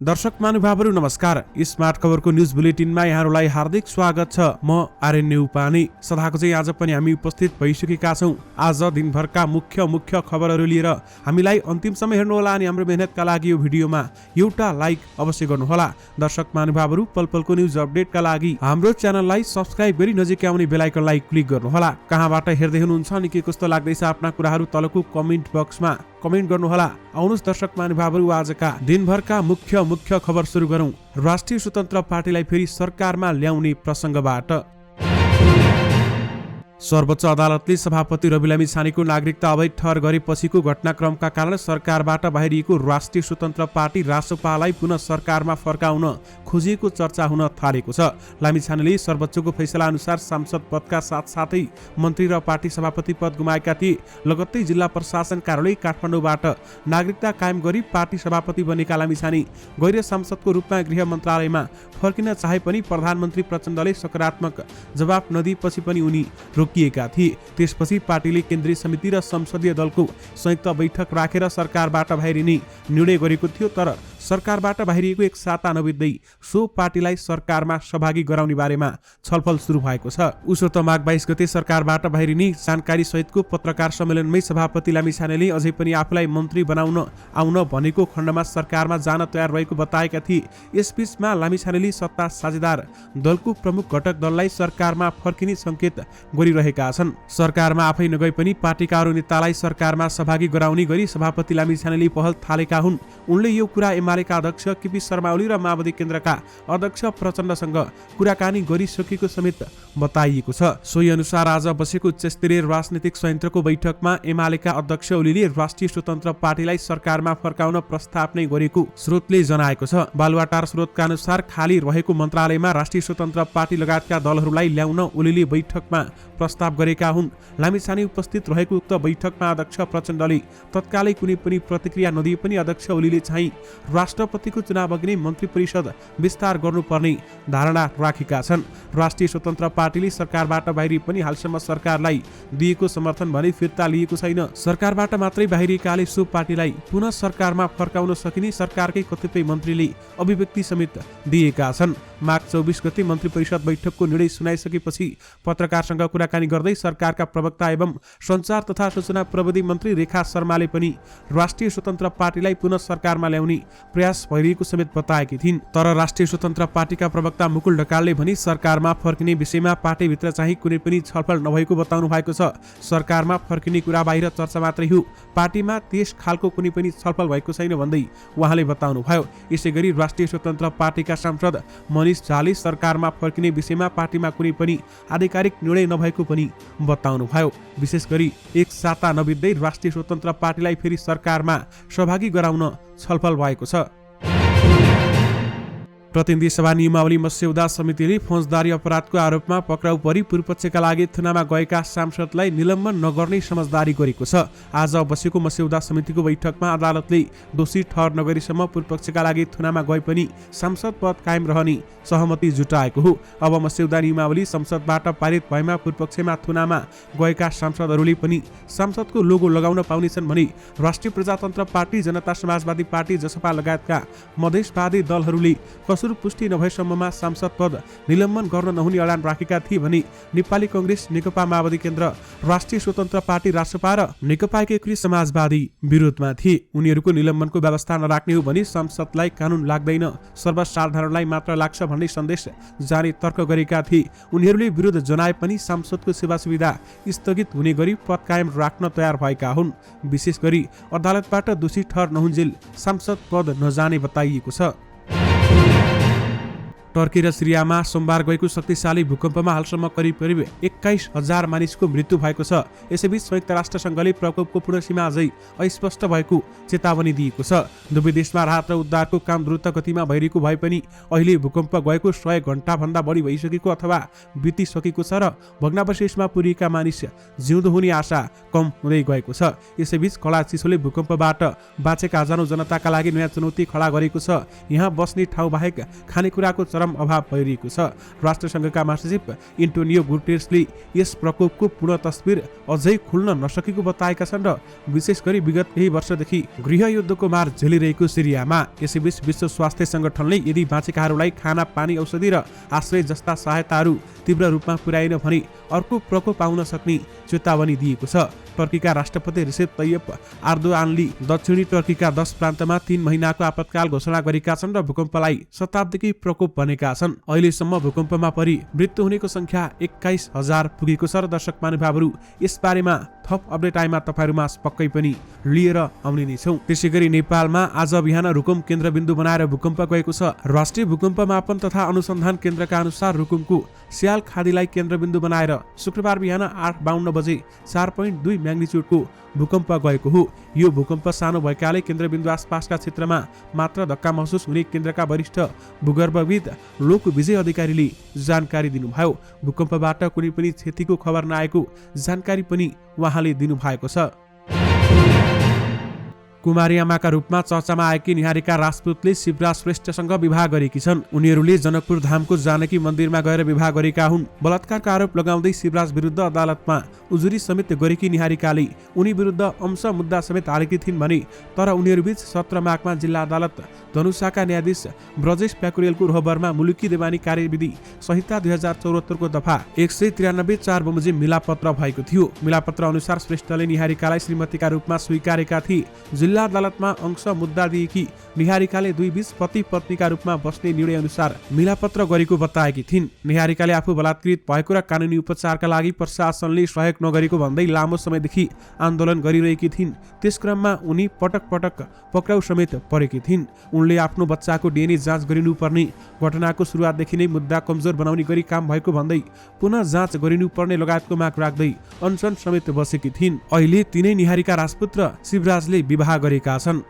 दर्शक महानुभावहरू नमस्कार। स्मार्ट खबरको न्युज बुलेटिनमा यहाँहरूलाई हार्दिक स्वागत छ। म आर्यन नेउपाने। सदाको चाहिँ आज पनि हामी उपस्थित भइसकेका छौँ। आज दिनभरका मुख्य खबरहरू लिएर हामीलाई अन्तिमसम्म हेर्नुहोला अनि हाम्रो मेहनतका लागि यो भिडियोमा एउटा लाइक अवश्य गर्नुहोला। दर्शक महानुभावहरू पलपलको न्युज अपडेटका लागि हाम्रो च्यानललाई सब्स्क्राइब गरी नजिकै आउने बेल आइकनलाई क्लिक गर्नुहोला। कहाँबाट हेर्दै हुनुहुन्छ अनि के कस्तो लाग्दैछ आफ्ना कुराहरू तलको कमेन्ट बक्समा कमेन्ट गर्नुहोला। आउनुहोस् दर्शक महानुभावहरू आजका दिनभरका मुख्य खबर सुरु गरौं। राष्ट्रिय स्वतन्त्र पार्टीलाई फेरि सरकारमा ल्याउने प्रसंगबाट। सर्वोच्च अदालतले सभापति रवि लामिछानेको नागरिकता अवैध ठहर गरेपछिको घटनाक्रमका कारण सरकारबाट बाहिरिएको राष्ट्रिय स्वतन्त्र पार्टी रासोपालाई पुनः सरकारमा फर्काउन खोजिएको चर्चा हुन थालेको छ। लामिछानेले सर्वोच्चको फैसला अनुसार सांसद पदका साथसाथै मन्त्री र पार्टी सभापति पद गुमाएका थिए। लगत्तै जिल्ला प्रशासन कार्यालय काठमाडौँबाट नागरिकता कायम गरी पार्टी सभापति बनेका लामिछाने गैर सांसदको रूपमा गृह मन्त्रालयमा फर्किन चाहे पनि प्रधानमन्त्री प्रचण्डले सकारात्मक जवाफ नदिएपछि पनि उनी रोकिएका थिए। त्यसपछि पार्टीले केन्द्रीय समिति र संसदीय दलको संयुक्त बैठक राखेर सरकारबाट बाहिरिने निर्णय गरेको थियो। तर सरकारबाट बाहिरिएको एक साता नबित्दै सो पार्टीलाई सरकारमा सहभागी गराउने बारेमा छलफल सुरु भएको छ। उसो त माघ 22 गते सरकारबाट बाहिरिने जानकारी सहितको पत्रकार सम्मेलनमै सभापति लामिछानेले अझै पनि आफूलाई मन्त्री बनाउन आउन भनेको खण्डमा सरकारमा जान तयार रहेको बताएका थिए। यसबीचमा लामिछानेले सत्ता साझेदार दलको प्रमुख घटक दललाई सरकारमा फर्किने संकेत गरिरहेका छन्। सरकारमा आफै नगए पनि पार्टीका अरू नेतालाई सरकारमा सहभागी गराउने गरी सभापति लामिछानेले पहल थालेका हुन्। उनले यो कुरा एमालेका अध्यक्ष केपी शर्मा ओली र माओवादी केन्द्रका अध्यक्ष प्रचण्डसँग कुराकानी गरिसकेको समेत बताइएको छ। सोही अनुसार आज बसेको उच्चस्तरीय राजनीतिक संयन्त्रको बैठकमा एमालेका अध्यक्ष ओलीले राष्ट्रिय स्वतन्त्र पार्टीलाई सरकारमा फर्काउन प्रस्ताव नै गरेको स्रोतले जनाएको छ। बालुवाटार स्रोतका अनुसार खाली रहेको मन्त्रालयमा राष्ट्रिय स्वतन्त्र पार्टी लगायतका दलहरूलाई ल्याउन ओलीले बैठकमा प्रस्ताव गरेका हुन्। लामिछाने उपस्थित रहेको उक्त बैठकमा अध्यक्ष प्रचण्डले तत्कालै कुनै पनि प्रतिक्रिया नदिए पनि अध्यक्ष ओलीले चाहिँ राष्ट्रपतिको चुनाव अघि नै मन्त्री परिषद विस्तार गर्नुपर्ने धारणा राखेका छन्। राष्ट्रिय स्वतन्त्र पार्टीले सरकारबाट बाहिरी पनि हालसम्म सरकारलाई दिएको समर्थन भने फिर्ता लिएको छैन। सरकारबाट मात्रै बाहिरिएकाले सो पार्टीलाई पुनः सरकारमा फर्काउन सकिने सरकारकै कतिपय मन्त्रीले अभिव्यक्ति समेत दिएका छन्। माघ 24 गते मन्त्री परिषद बैठकको निर्णय सुनाइसकेपछि पत्रकारसँग कुराकानी गर्दै सरकारका प्रवक्ता एवं सञ्चार तथा सूचना प्रविधि मन्त्री रेखा शर्माले पनि राष्ट्रिय स्वतन्त्र पार्टीलाई पुनः सरकारमा ल्याउने प्रयास भइरहेको समेत बताएकी थिइन्। तर राष्ट्रिय स्वतन्त्र पार्टीका प्रवक्ता मुकुल ढकालले पनि सरकारमा फर्किने विषयमा पार्टीभित्र चाहिँ कुनै पनि छलफल नभएको बताउनु भएको छ। सरकारमा फर्किने कुरा बाहिर चर्चा मात्रै हो, पार्टीमा त्यस खालको कुनै पनि छलफल भएको छैन भन्दै उहाँले बताउनु भयो। यसैगरी राष्ट्रिय स्वतन्त्र पार्टीका सांसद मनिष झाले सरकारमा फर्किने विषयमा पार्टीमा कुनै पनि आधिकारिक निर्णय नभएको पनि बताउनु भयो। विशेष गरी एक साता नबित्दै राष्ट्रिय स्वतन्त्र पार्टीलाई फेरि सरकारमा सहभागी गराउन छलफल भएको छ। प्रतिनिधि सभा नियमावली मस्यौदा समितिले फौजदारी अपराधको आरोपमा पक्राउ परी पूर्वपक्षका लागि थुनामा गएका सांसदलाई निलम्बन नगर्ने समझदारी गरेको छ। आज बसेको मस्यौदा समितिको बैठकमा अदालतले दोषी ठहर नगरीसम्म पूर्वपक्षका लागि थुनामा गए पनि सांसद पद कायम रहने सहमति जुटाएको हो। अब मस्यौदा नियमावली संसदबाट पारित भएमा पूर्वपक्षमा थुनामा गएका सांसदहरूले पनि सांसदको लोगो लगाउन पाउनेछन् भने राष्ट्रिय प्रजातन्त्र पार्टी, जनता समाजवादी पार्टी, जसपा लगायतका मधेसवादी दलहरूले कसुर पुष्टि नभएसम्ममा सांसद पद निलम्बन गर्न नहुने अडान राखेका थिए भने नेपाली कांग्रेस, नेकपा माओवादी केन्द्र, राष्ट्रिय स्वतन्त्र पार्टी रासपा र नेकपा एकीकृत समाजवादी विरोधमा थिए। उनीहरूको निलम्बनको व्यवस्था नराख्ने हो भने संसदलाई कानून लाग्दैन, सर्वसाधारणलाई मात्र लाग्छ भन्ने सन्देश जारी तर्क गरेका थिए। उनीहरूले विरोध जनाए पनि सांसदको सेवा सुविधा स्थगित हुने गरी पद कायम राख्न तयार भएका हुन्। विशेष गरी अदालतबाट दोषी ठहर नहुन्जेल सांसद पद नजाने बताइएको छ। टर्की र सिरियामा सोमबार गएको शक्तिशाली भूकम्पमा हालसम्म करिब 21,000 मानिसको मृत्यु भएको छ। यसैबीच संयुक्त राष्ट्रसङ्घले प्रकोपको पूर्ण सीमा अझै अस्पष्ट भएको चेतावनी दिएको छ। दुवै देशमा राहत र उद्धारको काम द्रुत गतिमा भइरहेको भए पनि अहिले भूकम्प गएको 100 घण्टाभन्दा बढी भइसकेको अथवा बितिसकेको छ र भग्नावशेषमा पुरिएका मानिस जिउँदो हुने आशा कम हुँदै गएको छ। यसैबीच कडा चिसोले भूकम्पबाट बाँचेका हजारौं जनताका लागि नयाँ चुनौती खडा गरेको छ। यहाँ बस्ने ठाउँ बाहेक खानेकुराको चरम अभाव भइरहेको छ। राष्ट्रसङ्घका महासचिव एन्टोनियो गुटेरेसले यस प्रकोपको पूर्ण तस्बिर अझै खुल्न नसकेको बताएका छन् र विशेष गरी विगत केही वर्षदेखि गृहयुद्धको मार झेलिरहेको सिरियामा यसैबीच विश्व स्वास्थ्य सङ्गठनले यदि बाँचेकाहरूलाई खाना, पानी, औषधि र आश्रय जस्ता सहायताहरू तीव्र रूपमा पुर्याएन भने अर्को प्रकोप आउन सक्ने चेतावनी दिएको छ। टर्कीका राष्ट्रपति रिसेप तय्यप एर्दोआनले दक्षिणी टर्कीका 10 प्रान्तमा 3 महिनाको आपतकाल घोषणा गरेका छन् र भूकम्पलाई शताब्दीकै प्रकोप भनेका छन्। अहिलेसम्म भूकम्पमा परि मृत्यु हुनेको संख्या 21,000 पुगेको छ र दर्शक महानुभावहरू यसबारेमा थप अपडेट आएमा तपाईहरुमा पक्कै पनि लिएर आउने नै छौं। त्यसैगरी नेपालमा आज बिहान रुकुम केन्द्रबिन्दु बनाएर भूकम्प गएको छ। राष्ट्रिय भूकम्प मापन तथा अनुसन्धान केन्द्रका अनुसार रुकुमको स्याल खाडीलाई केन्द्रबिन्दु बनाएर शुक्रबार बिहान 8:52 बजे 4.2 म्याग्निच्युडको भूकम्प गएको हो। यो भूकम्प सानो भएकाले केन्द्रबिन्दु आसपासका क्षेत्रमा मात्र धक्का महसुस हुने केन्द्रका वरिष्ठ भूगर्भविद लोक विजय अधिकारीले जानकारी दिनुभयो। भूकम्पबाट कुनै पनि क्षतिको खबर नआएको जानकारी पनि उहाँले दिनुभएको छ। कुमारी आमाका रूपमा चर्चामा आएकी निहारिका राजपूतले शिवराज श्रेष्ठसँग विवाह गरेकी छन्। उनीहरूले जनकपुर धामको जानकी मन्दिरमा गएर विवाह गरेका हुन्। बलात्कारका आरोप लगाउँदै शिवराज विरुद्ध अदालतमा उजुरी समेत गरेकी निहारिकाले उनी विरुद्ध अंश मुद्दा समेत हालेकी थिइन् भने तर उनीहरूबीच 17 माघमा जिल्ला अदालत धनुषाका न्यायाधीश ब्रजेश प्याकुरेलको रोहबरमा मुलुकी देवानी कार्यविधि संहिता 2074 को दफा 193(4) बमोजिम मिलापत्र भएको थियो। मिलापत्र अनुसार श्रेष्ठले निहारिकालाई श्रीमतीका रूपमा स्वीकारेका थिए। जिल्ला अदालतमा अंश मुद्दा दिएकी निहारिकाले 2 बीच पति पत्नीका रूपमा बस्ने निर्णय अनुसार मिलापत्र गरेको बताएकी थिइन्। निहारिकाले आफू बलात्कृत भएको र कानुनी उपचारका लागि प्रशासनले सहयोग नगरेको भन्दै लामो समयदेखि आन्दोलन गरिरहेकी थिइन्। त्यसक्रममा उनी पटक पटक पक्राउ समेत परेकी थिइन्। उनले आफ्नो बच्चाको DNA जाँच गरिनुपर्ने, घटनाको सुरुवातदेखि नै मुद्दा कमजोर बनाउने गरी काम भएको भन्दै पुनः जाँच गरिनुपर्ने लगायतको माग राख्दै अनसन समेत बसेकी थिइन्। अहिले तिनै निहारिका राजपूत र शिवराजले विवाह गरेका छन्।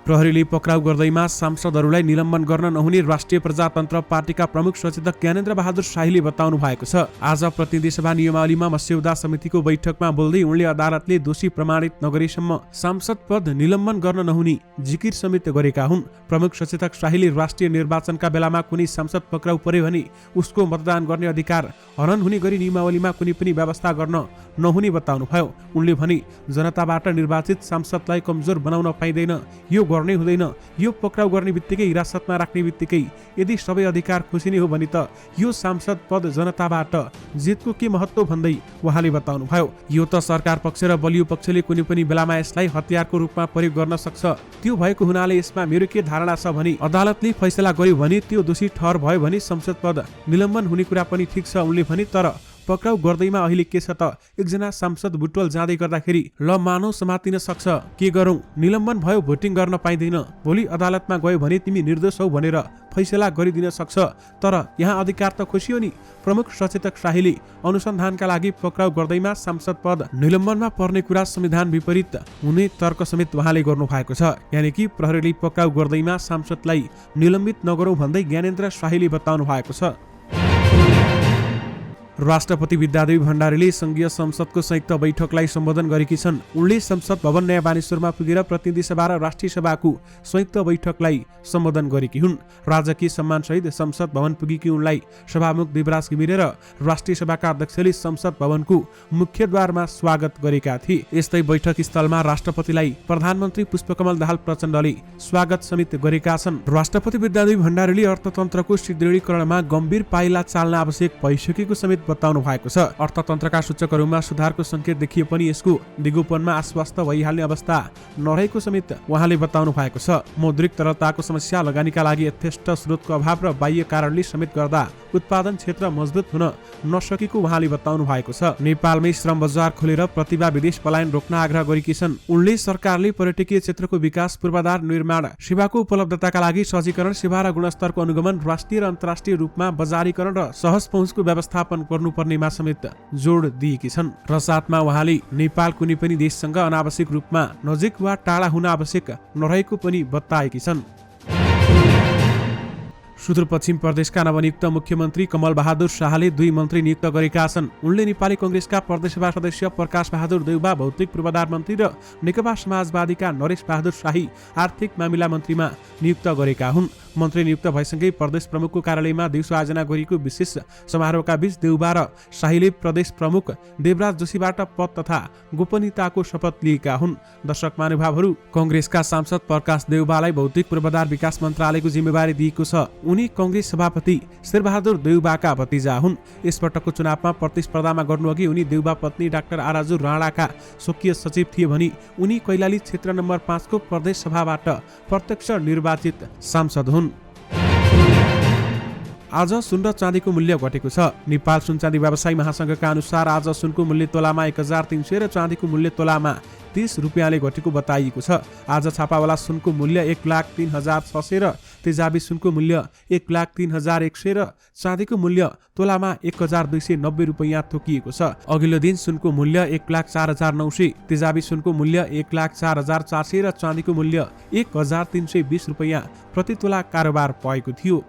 प्रहरीले पक्राउ गर्दैमा सांसदहरूलाई निलम्बन गर्न नहुने राष्ट्रिय प्रजातन्त्र पार्टीका प्रमुख सचेतक ज्ञानेन्द्र बहादुर शाहीले बताउनु भएको छ। आज प्रतिनिधि सभा नियमावलीमा मस्यौदा समितिको बैठकमा बोल्दै उनले अदालतले दोषी प्रमाणित नगरेसम्म सांसद पद निलम्बन गर्न नहुने जिकिर समेत गरेका हुन्। प्रमुख सचेतक शाहीले राष्ट्रिय निर्वाचनका बेलामा कुनै सांसद पक्राउ पर्यो भने उसको मतदान गर्ने अधिकार हनन हुने गरी नियमावलीमा कुनै पनि व्यवस्था गर्न नहुने बताउनुभयो। उनले भने जनताबाट निर्वाचित सांसदलाई कमजोर बनाउन पाइँदैन, यो गर्ने हुँदैन। यो पक्राउ गर्ने बित्तिकै हिरासतमा राख्ने बित्तिकै यदि सबै अधिकार खुसिने हो भने त यो सांसद पद जनताबाट जितको के महत्त्व भन्दै उहाँले बताउनुभयो। यो त सरकार पक्ष र बलियो पक्षले कुनै पनि बेलामा यसलाई हतियारको रूपमा प्रयोग गर्न सक्छ। त्यो भएको हुनाले यसमा मेरो के धारणा छ भने अदालतले फैसला गर्यो भने त्यो दोषी ठहर भयो भने संसद पद निलम्बन हुने कुरा पनि ठिक छ। उनले भने तर पक्राउ गर्दैमा अहिले के छ त एकजना सांसद बुटवल जाँदै गर्दाखेरि ल मानव समातिन सक्छ, के गरौँ निलम्बन भयो, भोटिङ गर्न पाइँदैन, भोलि अदालतमा गयो भने तिमी निर्दोष हौ भनेर फैसला गरिदिन सक्छ। तर यहाँ अधिकार त खुसियो नि। प्रमुख सचेतक शाहीले अनुसन्धानका लागि पक्राउ गर्दैमा सांसद पद निलम्बनमा पर्ने कुरा संविधान विपरीत हुने तर्क समेत उहाँले गर्नु भएको छ। यानि कि प्रहरीले पक्राउ गर्दैमा सांसदलाई निलम्बित नगरौँ भन्दै ज्ञानेन्द्र शाहीले बताउनु भएको छ। राष्ट्रपति विद्यादेवी भण्डारीले संघीय संसदको संयुक्त बैठकलाई सम्बोधन गरेकी छन्। उनले संसद भवन नयाँ बानेश्वरमा पुगेर प्रतिनिधि सभा र राष्ट्रिय सभाको संयुक्त बैठकलाई सम्बोधन गरेकी हुन्। राजकीय सम्मानसहित संसद भवन पुगेकी उनलाई सभामुख देवराज घिमिरे र राष्ट्रिय सभाका अध्यक्षले संसद भवनको मुख्यद्वारमा स्वागत गरेका थिए। यस्तै बैठक स्थलमा राष्ट्रपतिलाई प्रधानमन्त्री पुष्पकमल दाहाल प्रचण्डले स्वागत समेत गरेका छन्। राष्ट्रपति विद्यादेवी भण्डारीले अर्थतन्त्रको सुदृढीकरणमा गम्भीर पाइला चाल्न आवश्यक भइसकेको समेत बताउनु भएको छ। अर्थतन्त्रका सूचकहरूमा सुधारको संकेत देखिए पनि यसको दिगोपनमा आश्वस्त भइहाल्ने अवस्था नरहेको समेत उहाँले बताउनु भएको छ। मौद्रिक तरलताको समस्या, लगानीका लागि यथेष्ट स्रोतको अभाव र बाह्य कारणले समेत गर्दा उत्पादन क्षेत्र मजबुत हुन नसकेको उहाँले बताउनु भएको छ। नेपालमै श्रम बजार खोलेर प्रतिभा विदेश पलायन रोक्न आग्रह गरेकी छन्। उनले सरकारले पर्यटकीय क्षेत्रको विकास, पूर्वाधार निर्माण, सेवाको उपलब्धताका लागि सहजीकरण, सेवा र गुणस्तरको अनुगमन, राष्ट्रिय र अन्तर्राष्ट्रिय रूपमा बजारीकरण र सहज पहुँचको व्यवस्थापन गर्नुपर्नेमा समेत जोड दिएकी छन्। र साथमा उहाँले नेपाल कुनै पनि देशसँग अनावश्यक रूपमा नजिक वा टाढा हुन आवश्यक नरहेको पनि बताएकी छन्। सुदूरपश्चिम प्रदेशका नवनियुक्त मुख्यमन्त्री कमल बहादुर शाहले 2 मन्त्री नियुक्त गरेका छन्। उनले नेपाली कांग्रेसका प्रदेशसभा सदस्य प्रकाश बहादुर देउबा भौतिक पूर्वाधार मन्त्री र नेकपा समाजवादीका नरेश बहादुर शाही आर्थिक मामिला मन्त्रीमा नियुक्त गरेका हुन्। मन्त्री नियुक्त भएसँगै प्रदेश प्रमुखको कार्यालयमा दिउँसो आयोजना गरिएको विशेष समारोहका बीच देउबा र शाहीले प्रदेश प्रमुख देवराज जोशीबाट पद तथा गोपनीयताको शपथ लिएका हुन्। दर्शक महानुभावहरू, कांग्रेसका सांसद प्रकाश देउबालाई भौतिक पूर्वाधार विकास मन्त्रालयको जिम्मेवारी दिएको छ। उनी कांग्रेस सभापति शेरबहादुर देउबाका भतिजा हुन्। यसपटकको चुनावमा प्रतिस्पर्धामा गर्नुअघि उनी देउबा पत्नी डाक्टर आराजु राणाका स्वकीय सचिव थिए भने उनी कैलाली क्षेत्र नम्बर 5 को प्रदेश सभाबाट प्रत्यक्ष निर्वाचित सांसद हुन्। आज सुन र चाँदीको मूल्य घटेको छ। नेपाल सुन चाँदी व्यवसायी महासंघका अनुसार आज सुनको मूल्य तोलामा 1300 र चाँदीको मूल्य तोलामा 30 रुपियाँले घटेको बताइएको छ। आज छापावाला सुनको मूल्य 1,03,600 र तेजाबी सुनको मूल्य 1,03,100 र चाँदीको मूल्य तोलामा 1,290 रुपियाँ तोकिएको छ। अघिल्लो दिन सुनको मूल्य 1,04,900, तेजाबी सुनको मूल्य 1,04,400 र चाँदीको मूल्य 1,320 रुपियाँ प्रति तोला कारोबार भएको थियो।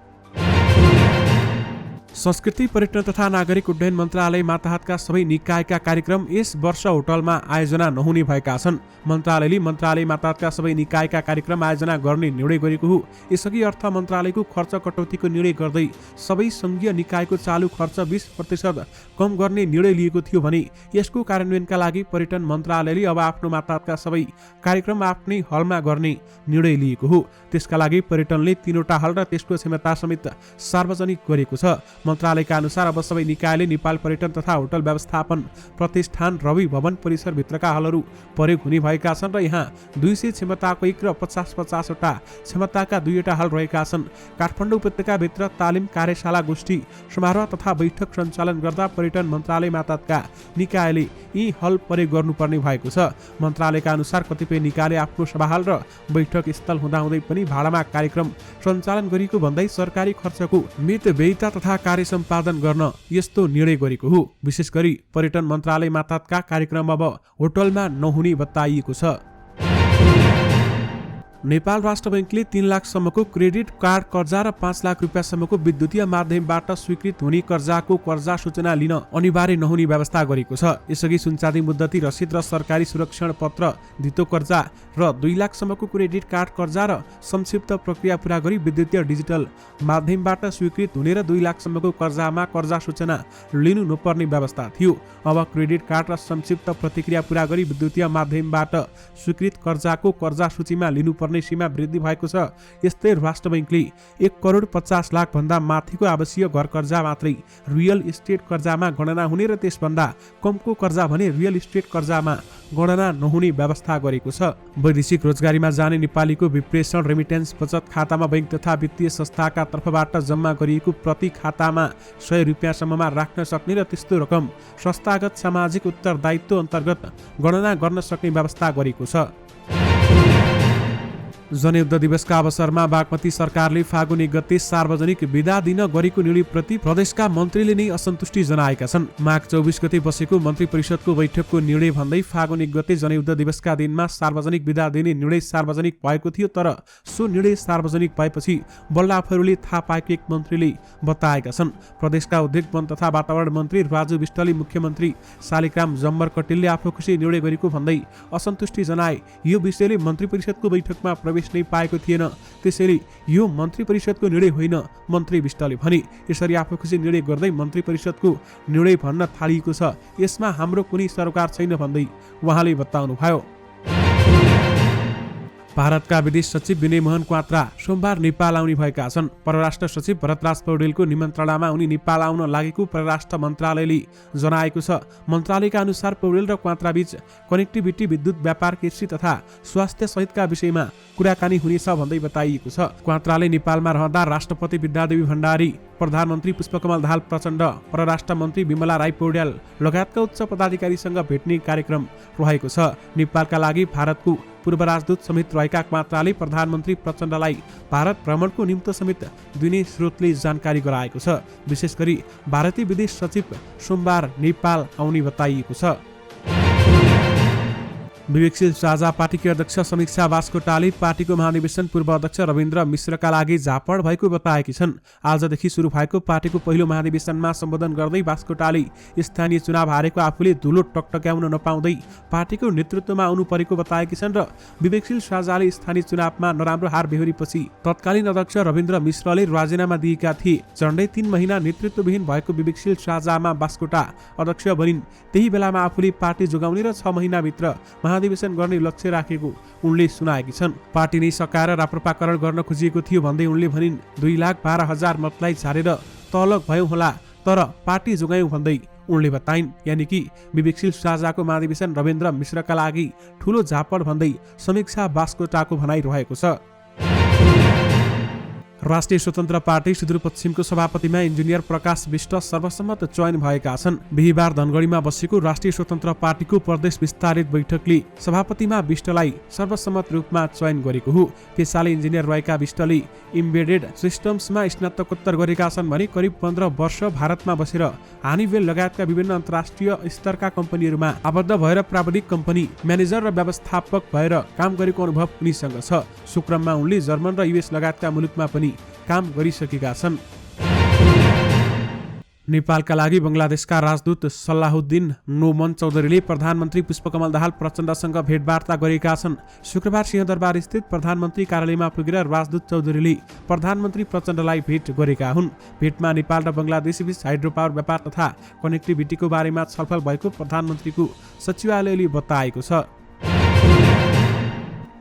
संस्कृति पर्यटन तथा नागरिक उड्डयन मन्त्रालय माताहतका सबै निकायका कार्यक्रम यस वर्ष होटलमा आयोजना नहुने भएका छन्। मन्त्रालयले मन्त्रालय माताहतका सबै निकायका कार्यक्रम आयोजना गर्ने निर्णय गरेको हो। यसअघि अर्थ मन्त्रालयको खर्च कटौतीको निर्णय गर्दै सबै संघीय निकायको चालु खर्च 20% कम गर्ने निर्णय लिएको थियो भने यसको कार्यान्वयनका लागि पर्यटन मन्त्रालयले अब आफ्नो माताहतका सबै कार्यक्रम आफ्नै हलमा गर्ने निर्णय लिएको हो। त्यसका लागि पर्यटनले 3वटा हल र त्यसको क्षमता समेत सार्वजनिक गरेको छ। मन्त्रालयका अनुसार अब सबै निकायले नेपाल पर्यटन तथा होटल व्यवस्थापन प्रतिष्ठान रवि भवन परिसर भित्रका हलहरू प्रयोग हुने भएका छन् र यहाँ 200 क्षमताको 1 र 50-50 वटा क्षमताका 2वटा हल रहेका छन्। काठमाडौँ उपत्यकाभित्र तालिम कार्यशाला गोष्ठी समारोह तथा बैठक सञ्चालन गर्दा पर्यटन मन्त्रालय मातहतका निकायले यी हल प्रयोग गर्नुपर्ने भएको छ। मन्त्रालयका अनुसार कतिपय निकायले आफ्नो सभाहाल र बैठक स्थल हुँदाहुँदै पनि भाडामा कार्यक्रम सञ्चालन गरिएको भन्दै सरकारी खर्चको मितव्ययिता तथा कार्य सम्पादन गर्न यस्तो निर्णय गरेको हो। विशेष गरी पर्यटन मन्त्रालय मातहतका कार्यक्रम अब होटलमा नहुने बताइएको छ। नेपाल राष्ट्र बैंकले 3 लाखसम्मको क्रेडिट कार्ड कर्जा र 5 लाख रुपियाँसम्मको विद्युतीय माध्यमबाट स्वीकृत हुने कर्जाको कर्जा सूचना लिन अनिवार्य नहुने व्यवस्था गरेको छ। यसअघि सुनचाँदी मुद्दती रसिद र सरकारी सुरक्षण पत्र धितो कर्जा र 2 लाखसम्मको क्रेडिट कार्ड कर्जा र संक्षिप्त प्रक्रिया पूरा गरी विद्युतीय डिजिटल माध्यमबाट स्वीकृत हुने र 2 लाखसम्मको कर्जामा कर्जा सूचना लिनु नपर्ने व्यवस्था थियो। अब क्रेडिट कार्ड र संक्षिप्त प्रतिक्रिया पूरा गरी विद्युतीय माध्यमबाट स्वीकृत कर्जाको कर्जा सूचीमा लिनुपर्ने सीमा वृद्धि भएको छ। यस्तै राष्ट्र बैंकले 1,50,00,000 भन्दा माथिको आवासीय घर कर्जा मात्रै रियल इस्टेट कर्जामा गणना हुने र त्यसभन्दा कमको कर्जा भने रियल इस्टेट कर्जामा गणना नहुने व्यवस्था गरेको छ। वैदेशिक रोजगारीमा जाने नेपालीको विप्रेषण रेमिटेन्स बचत खातामा बैंक तथा वित्तीय संस्थाका तर्फबाट जम्मा गरिएको प्रति खातामा 100 रुपियाँसम्ममा राख्न सक्ने र त्यस्तो रकम संस्थागत सामाजिक उत्तरदायित्व अन्तर्गत गणना गर्न सक्ने व्यवस्था गरेको छ। जनयुद्ध दिवसका अवसरमा बागमती सरकारले फागुन 1 गते सार्वजनिक बिदा दिन गरेको निर्णयप्रति प्रदेशका मन्त्रीले नै असन्तुष्टि जनाएका छन्। माघ 24 गते बसेको मन्त्री परिषदको बैठकको निर्णय भन्दै फागुन 1 गते जनयुद्ध दिवसका दिनमा सार्वजनिक बिदा दिने निर्णय सार्वजनिक भएको थियो, तर सो निर्णय सार्वजनिक भएपछि बल्ल आफूहरूले थाहा पाएको एक मन्त्रीले बताएका छन्। प्रदेशका उद्योग वन तथा वातावरण मन्त्री राजु विष्टले मुख्यमन्त्री शालिग्राम जम्मर कटेलले आफू खुसी निर्णय गरेको भन्दै असन्तुष्टि जनाए। यो विषयले मन्त्री परिषदको बैठकमा प्रवेश नै पाएको थिएन, त्यसैले यो मन्त्री परिषदको निर्णय होइन मन्त्री विष्टले भने। यसरी आफू खुसी निर्णय गर्दै मन्त्री परिषदको निर्णय भन्न थालिएको छ। यसमा हाम्रो कुनै सरोकार छैन भन्दै उहाँले बताउनुभयो। भारतका विदेश सचिव विनय मोहन क्वात्रा सोमबार नेपाल आउने भएका छन्। परराष्ट्र सचिव भरतराज पौडेलको निमन्त्रणामा उनी नेपाल आउन लागेको परराष्ट्र मन्त्रालयले जनाएको छ। मन्त्रालयका अनुसार पौडेल र क्वात्रा बीच कनेक्टिभिटी, विद्युत, व्यापार, कृषि तथा स्वास्थ्य सहितका विषयमा कुराकानी हुनेछ भन्दै बताइएको छ। क्वात्राले नेपालमा रहँदा राष्ट्रपति विद्यादेवी भण्डारी, प्रधानमन्त्री पुष्पकमल दाहाल प्रचण्ड, परराष्ट्र मन्त्री विमला राई पौड्याल लगायतका उच्च पदाधिकारीसँग भेट्ने कार्यक्रम रहेको छ। नेपालका लागि भारतको पूर्व राजदूत समेत रहेका क्वात्राले प्रधानमन्त्री प्रचण्डलाई भारत भ्रमणको निम्ति समेत दुई स्रोतले जानकारी गराएको छ। विशेष गरी भारतीय विदेश सचिव सोमबार नेपाल आउने बताइएको छ। विवेकशील साझा पार्टीकी अध्यक्ष समीक्षा बास्कोटाले पार्टीको महाधिवेशन पूर्व अध्यक्ष रविन्द्र मिश्रका लागि झापड भएको बताएकी छन्। आजदेखि सुरु भएको पार्टीको पहिलो महाधिवेशनमा सम्बोधन गर्दै बास्कोटाले स्थानीय चुनाव हारेको आफूले धुलो टकटक्याउन नपाउँदै पार्टीको नेतृत्वमा आउनु परेको बताएकी छन् र विवेकशील साझाले स्थानीय चुनावमा नराम्रो हार बेहोरेपछि तत्कालीन अध्यक्ष रविन्द्र मिश्रले राजीनामा दिएका थिए। झण्डै 3 महिना नेतृत्वविहीन भएको विवेकशील साझामा बास्कोटा अध्यक्ष बनिन्। त्यही बेलामा आफूले पार्टी जोगाउने र 6 महिनाभित्र महाधिवेशन गर्ने लक्ष्य राखेको उनले सुनाएकी छन्। पार्टी नै सकाएर राप्रपाकरण गर्न खोजिएको थियो भन्दै उनले भनिन् 2,12,000 मतलाई झारेर तलक भयौं होला तर पार्टी जोगायौं भन्दै उनले बताइन्। यानि कि विवेकशील साझाको महाधिवेशन रविन्द्र मिश्रका लागि ठूलो झापड भन्दै समीक्षा बास्कोटाको भनाइ रहेको छ। राष्ट्रिय स्वतन्त्र पार्टी सुदूरपश्चिमको सभापतिमा इन्जिनियर प्रकाश विष्ट सर्वसम्मत चयन भएका छन्। बिहीबार धनगढीमा बसेको राष्ट्रिय स्वतन्त्र पार्टीको प्रदेश विस्तारित बैठकले सभापतिमा विष्टलाई सर्वसम्मत रूपमा चयन गरेको हो। पेसाले इन्जिनियर रहेका विष्टले इम्बेडेड सिस्टम्समा स्नातकोत्तर गरेका छन् भने करिब 15 वर्ष भारतमा बसेर हानिवेल लगायतका विभिन्न अन्तर्राष्ट्रिय स्तरका कम्पनीहरूमा आबद्ध भएर प्राविधिक कम्पनी म्यानेजर र व्यवस्थापक भएर काम गरेको अनुभव उनीसँग छ। सुक्रममा उनले जर्मन र युएस लगायतका मुलुकमा पनि काम गरिसकेका छन्। नेपालका लागि बंगलादेशका राजदूत सल्लाहुद्दिन नोमन चौधरीले प्रधानमन्त्री पुष्पकमल दाहाल प्रचण्डसँग भेटवार्ता गरेका छन्। शुक्रबार सिंहदरबार स्थित प्रधानमन्त्री कार्यालयमा पुगेर राजदूत चौधरीले प्रधानमन्त्री प्रचण्डलाई भेट गरेका हुन्। भेटमा नेपाल र बंगलादेशबीच हाइड्रो पावर व्यापार तथा कनेक्टिभिटीको बारेमा छलफल भएको प्रधानमन्त्रीको सचिवालयले बताएको छ।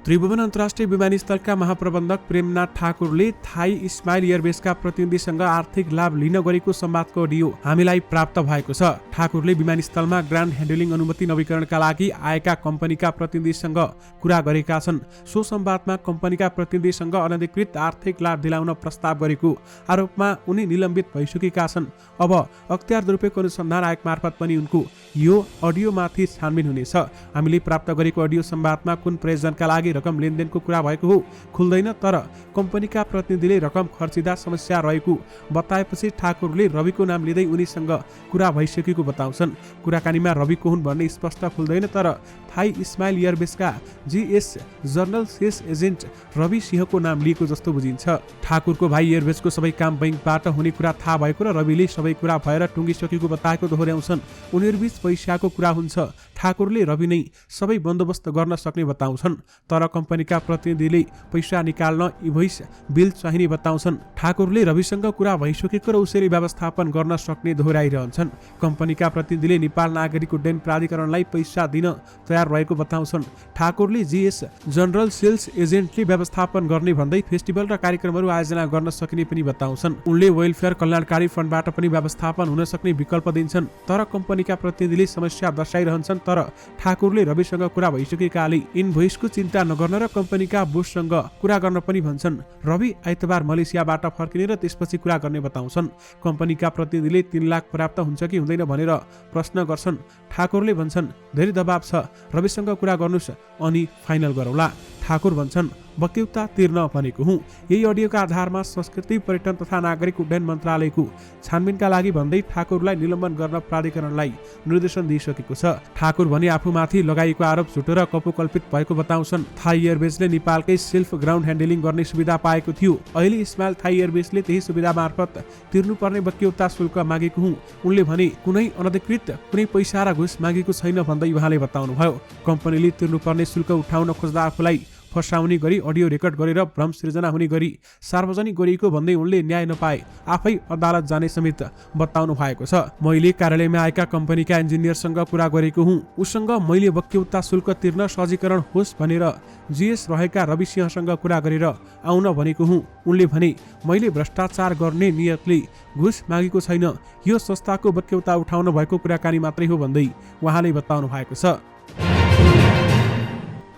त्रिभुवन अन्तर्राष्ट्रिय विमानस्थलका महाप्रबन्धक प्रेमनाथ ठाकुरले थाई स्माइल एयरबेसका प्रतिनिधिसँग आर्थिक लाभ लिन गरेको संवादको अडियो हामीलाई प्राप्त भएको छ। ठाकुरले विमानस्थलमा ग्रान्ड ह्यान्डलिङ अनुमति नवीकरणका लागि आएका कम्पनीका प्रतिनिधिसँग कुरा गरेका छन्। सो संवादमा कम्पनीका प्रतिनिधिसँग अनधिकृत आर्थिक लाभ दिलाउन प्रस्ताव गरेको आरोपमा उनी निलम्बित भइसकेका छन्। अब अख्तियार दुरुपयोग अनुसन्धान आयोग मार्फत पनि उनको यो अडियोमाथि छानबिन हुनेछ। हामीले प्राप्त गरेको अडियो संवादमा कुन प्रयोजनका लागि रकम लेनदेनको कुरा भएको हो खुल्दैन, तर कम्पनीका प्रतिनिधिले रकम खर्चिँदा समस्या रहेको बताएपछि ठाकुरले रविको नाम लिँदै उनीसँग कुरा भइसकेको बताउँछन्। कुराकानीमा रवि को हुन् भन्ने स्पष्ट खुल्दैन, तर थाई स्माइल एयरबेसका GS general sales agent Ravi सिंहको नाम लिएको जस्तो बुझिन्छ। ठाकुरको भाइ एयरबेसको सबै काम बैंकबाट हुने कुरा थाहा भएको र रविले सबै कुरा भएर टुङ्गिसकेको बताएको दोहोर्याउँछन्। उनीहरूबीच पैसाको कुरा हुन्छ। ठाकुरले रवि नै सबै बन्दोबस्त गर्न सक्ने बताउँछन्, तर कम्पनीका प्रतिनिधिले पैसा निकाल्न इन्भोइस बिल चाहिने बताउँछन्। ठाकुरले रविसँग कुरा भइसकेको र उसैले व्यवस्थापन गर्न सक्ने दोहोर्याइरहन्छन्। कम्पनीका प्रतिनिधिले नेपाल नागरिक उड्डयन प्राधिकरणलाई पैसा दिन तयार रहेको बताउँछन्। ठाकुरले जीएस जनरल सेल्स एजेन्टले व्यवस्थापन गर्ने भन्दै फेस्टिभल र कार्यक्रमहरू आयोजना गर्न सकिने पनि बताउँछन्। उनले वेलफेयर कल्याणकारी फन्डबाट पनि व्यवस्थापन हुन सक्ने विकल्प दिन्छन्, तर कम्पनीका प्रतिनिधिले समस्या दर्शाइरहन्छन्। तर ठाकुरले रविसँग कुरा भइसकेकाले इन्भोइसको चिन्ता नगर्न र कम्पनीका बोससँग कुरा गर्न पनि भन्छन्। रवि आइतबार मलेसियाबाट फर्किने र त्यसपछि कुरा गर्ने बताउँछन्। कम्पनीका प्रतिनिधिले 3 लाख पर्याप्त हुन्छ कि हुँदैन भनेर प्रश्न गर्छन्। ठाकुरले भन्छन् धेरै दबाब छ, रविसँग कुरा गर्नुस् अनि फाइनल गरौँला। ठाकुर भन्छन् वक्यौता तिर्न भनेको हुँ। यही अडियोका आधारमा संस्कृति पर्यटन तथा नागरिक उड्डयन मन्त्रालयको छानबिनका लागि भन्दै ठाकुरलाई निलम्बन गर्न प्राधिकरणलाई निर्देशन दिइसकेको छ। ठाकुर भने आफूमाथि लगाइएको आरोप झुटो र कपोकल्पित भएको बताउँछन्। थाई एयरबेसले नेपालकै सेल्फ ग्राउन्ड ह्यान्डलिङ गर्ने सुविधा पाएको थियो। अहिले स्माइल थाई एयरबेसले त्यही सुविधा मार्फत तिर्नुपर्ने वक्यौता शुल्क मागेको हुँ। उनले भने कुनै अनधिकृत कुनै पैसा र घुस मागेको छैन भन्दै उहाँले बताउनुभयो। कम्पनीले तिर्नुपर्ने शुल्क उठाउन खोज्दा आफूलाई फसाउने गरी अडियो रेकर्ड गरेर भ्रम सृजना हुने गरी सार्वजनिक गरिएको भन्दै उनले न्याय नपाए आफै अदालत जाने समेत बताउनु भएको छ। मैले कार्यालयमा आएका कम्पनीका इन्जिनियरसँग कुरा गरेको हुँ। उसँग मैले वक्यौता शुल्क तिर्न सहजीकरण होस् भनेर जीएस रहेका रवि सिंहसँग कुरा गरेर आउन भनेको हुँ। उनले भने मैले भ्रष्टाचार गर्ने नियतले घुस मागेको छैन, यो संस्थाको वक्यौता उठाउन भएको कुराकानी मात्रै हो भन्दै उहाँले बताउनु भएको छ।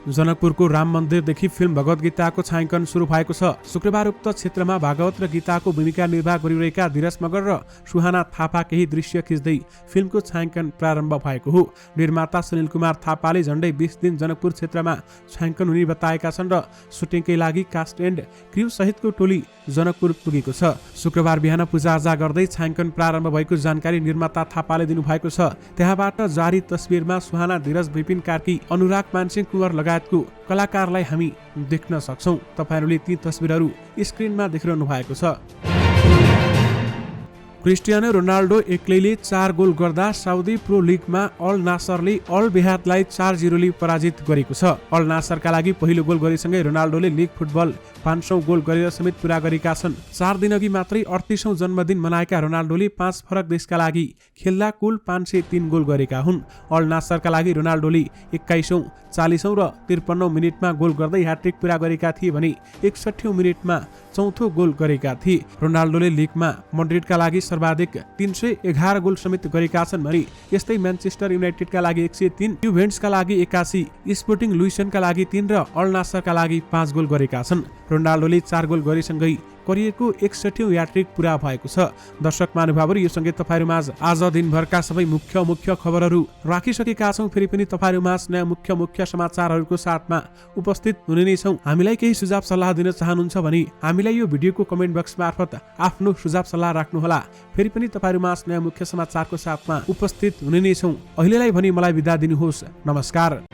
जनकपुरको राम मन्दिरदेखि फिल्म भगवत गीताको छायाङ्कन सुरु भएको छ। शुक्रबार उक्त क्षेत्रमा भागवत र गीताको भूमिका निर्वाह गरिरहेका धीरज मगर र सुहाना थापा केही दृश्य खिच्दै फिल्मको छायाङ्कन प्रारम्भ भएको हो। निर्माता सुनिल कुमार थापाले झण्डै 20 दिन जनकपुर क्षेत्रमा छायाङ्कन हुने बताएका छन् र सुटिङकै लागि कास्ट एन्ड क्र्यू सहितको टोली जनकपुर पुगेको छ। शुक्रबार बिहान पूजाआजा गर्दै छायाङ्कन प्रारम्भ भएको जानकारी निर्माता थापाले दिनुभएको छ। त्यहाँबाट जारी तस्बिरमा सुहाना, धीरज, विपिन कार्की, अनुराग मानसिंह कुँवर लगायतको कलाकारलाई हामी देख्न सक्छौं। तपाईहरूले ती तस्बिरहरू स्क्रिनमा देखिरहनु भएको छ। क्रिस्टियानो रोनाल्डो एक्लैले 4 गोल गर्दा साउदी प्रो लिगमा अल नासरले अल बेहादलाई 4-0ले पराजित गरेको छ। अल नासरका लागि पहिलो गोल गरेसँगै रोनाल्डोले लिग फुटबल 500 गोल गरेर समेत पूरा गरेका छन्। 4 दिनअघि मात्रै 38औं जन्मदिन मनाएका रोनाल्डोले 5 फरक देशका लागि खेल्दा कुल 503 गोल गरेका हुन्। अल नासरका लागि रोनाल्डोले 21औं, 40औं र 53औं मिनेटमा गोल गर्दै ह्याट्रिक पूरा गरेका थिए भने 61औं मिनेटमा चौथो गोल गरेका थिए। रोनाल्डोले लिगमा मड्रिडका लागि सर्वाधिक 311 गोल समेत गरेका छन् भने यस्तै म्यानचेस्टर युनाइटेडका लागि 103, युभेन्टसका लागि 81, स्पोर्टिङ लुइसनका लागि 3 र अल नासरका लागि 5 गोल गरेका छन्। रोनाल्डोले 4 गोल गरेसँगै करियरको 61औं ह्याट्रिक पूरा भएको छ। दर्शक महानुभावहरू, यो सँगै तपाईहरुमाझ आज दिनभरका सबै मुख्य खबरहरू राखिसकेका छौं। फेरि पनि तपाईहरुमाझ नयाँ मुख्य समाचारहरूको साथमा उपस्थित हुने नै छौं। हामीलाई केही सुझाव सल्लाह दिन चाहनुहुन्छ भने हामीलाई यो भिडियोको कमेन्ट बक्स मार्फत आफ्नो सुझाव सल्लाह राख्नुहोला। फेरि पनि तपाईहरुमाझ नयाँ मुख्य समाचारको साथमा उपस्थित हुने नै छौं। अहिलेलाई भने मलाई बिदा दिनुहोस्। नमस्कार।